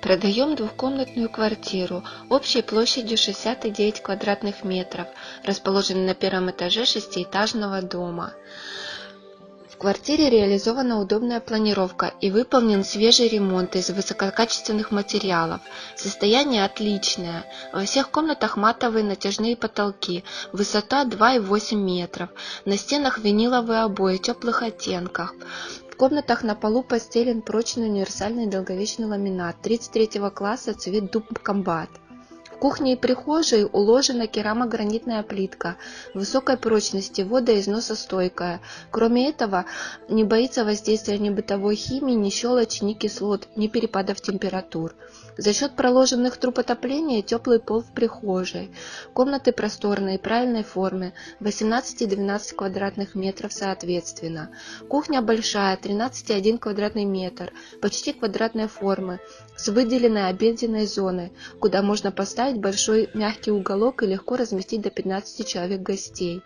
Продаем двухкомнатную квартиру общей площадью 69 квадратных метров, расположенной на первом этаже шестиэтажного дома. В квартире реализована удобная планировка и выполнен свежий ремонт из высококачественных материалов. Состояние отличное. Во всех комнатах матовые натяжные потолки, высота 2,8 метров. На стенах виниловые обои теплых оттенков. В комнатах на полу постелен прочный универсальный долговечный ламинат 33 класса, цвет дуб комбат. В кухне и прихожей уложена керамогранитная плитка высокой прочности, водоизносостойкая. Кроме этого, не боится воздействия ни бытовой химии, ни щелочи, ни кислот, ни перепадов температур. За счет проложенных труб отопления теплый пол в прихожей. Комнаты просторные, правильной формы, 18 и 12 квадратных метров соответственно. Кухня большая, 13,1 квадратный метр, почти квадратной формы, с выделенной обеденной зоной, куда можно поставить большой мягкий уголок и легко разместить до 15 человек гостей.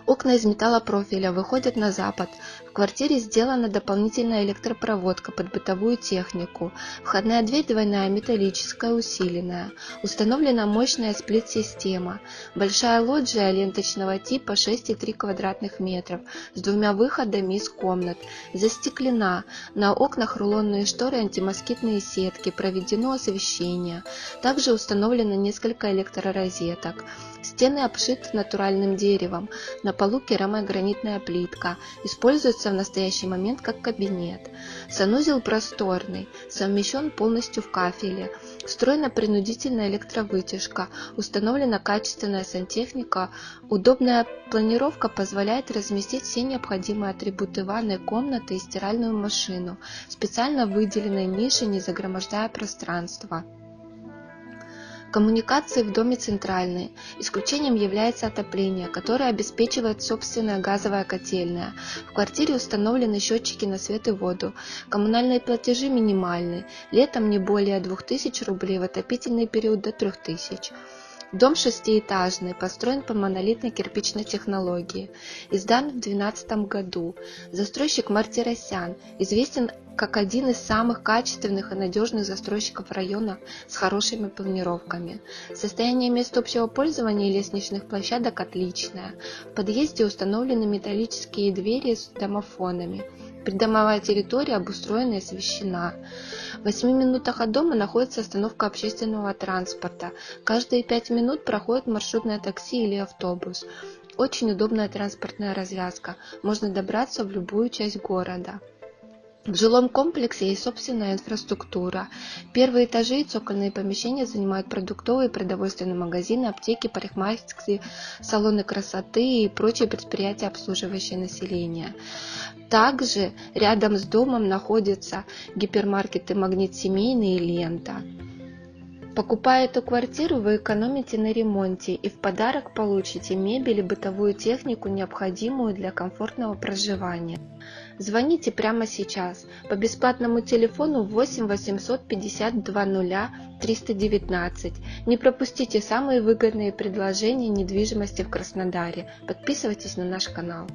Окна из металлопрофиля выходят на запад. В квартире сделана дополнительная электропроводка под бытовую технику. Входная дверь двойная, металлическая, усиленная. Установлена мощная сплит-система. Большая лоджия ленточного типа 6,3 квадратных метров с двумя выходами из комнат. Застеклена. На окнах рулонные шторы, антимоскитные сетки. Проведено освещение. Также установлено несколько электророзеток. Стены обшиты натуральным деревом. На полу керамогранитная плитка. Используется в настоящий момент как кабинет. Санузел просторный, совмещен полностью в кафеле. Встроена принудительная электровытяжка. Установлена качественная сантехника. Удобная планировка позволяет разместить все необходимые атрибуты ванной комнаты и стиральную машину. Специально выделенной ниши, не загромождая пространство. Коммуникации в доме центральные. Исключением является отопление, которое обеспечивает собственная газовая котельная. В квартире установлены счетчики на свет и воду. Коммунальные платежи минимальны. Летом не более 2000 рублей, в отопительный период до 3000. Дом шестиэтажный, построен по монолитной кирпичной технологии. Издан в 2012 году. Застройщик Мартиросян известен как один из самых качественных и надежных застройщиков района с хорошими планировками. Состояние мест общего пользования и лестничных площадок отличное. В подъезде установлены металлические двери с домофонами. Придомовая территория обустроена и освещена. В 8 минутах от дома находится остановка общественного транспорта. Каждые 5 минут проходит маршрутное такси или автобус. Очень удобная транспортная развязка. Можно добраться в любую часть города. В жилом комплексе есть собственная инфраструктура. Первые этажи и цокольные помещения занимают продуктовые и продовольственные магазины, аптеки, парикмахерские, салоны красоты и прочие предприятия, обслуживающие население. Также рядом с домом находятся гипермаркеты «Магнит Семейный» и «Лента». Покупая эту квартиру, вы экономите на ремонте и в подарок получите мебель и бытовую технику, необходимую для комфортного проживания. Звоните прямо сейчас по бесплатному телефону 8 850 20 319. Не пропустите самые выгодные предложения недвижимости в Краснодаре. Подписывайтесь на наш канал.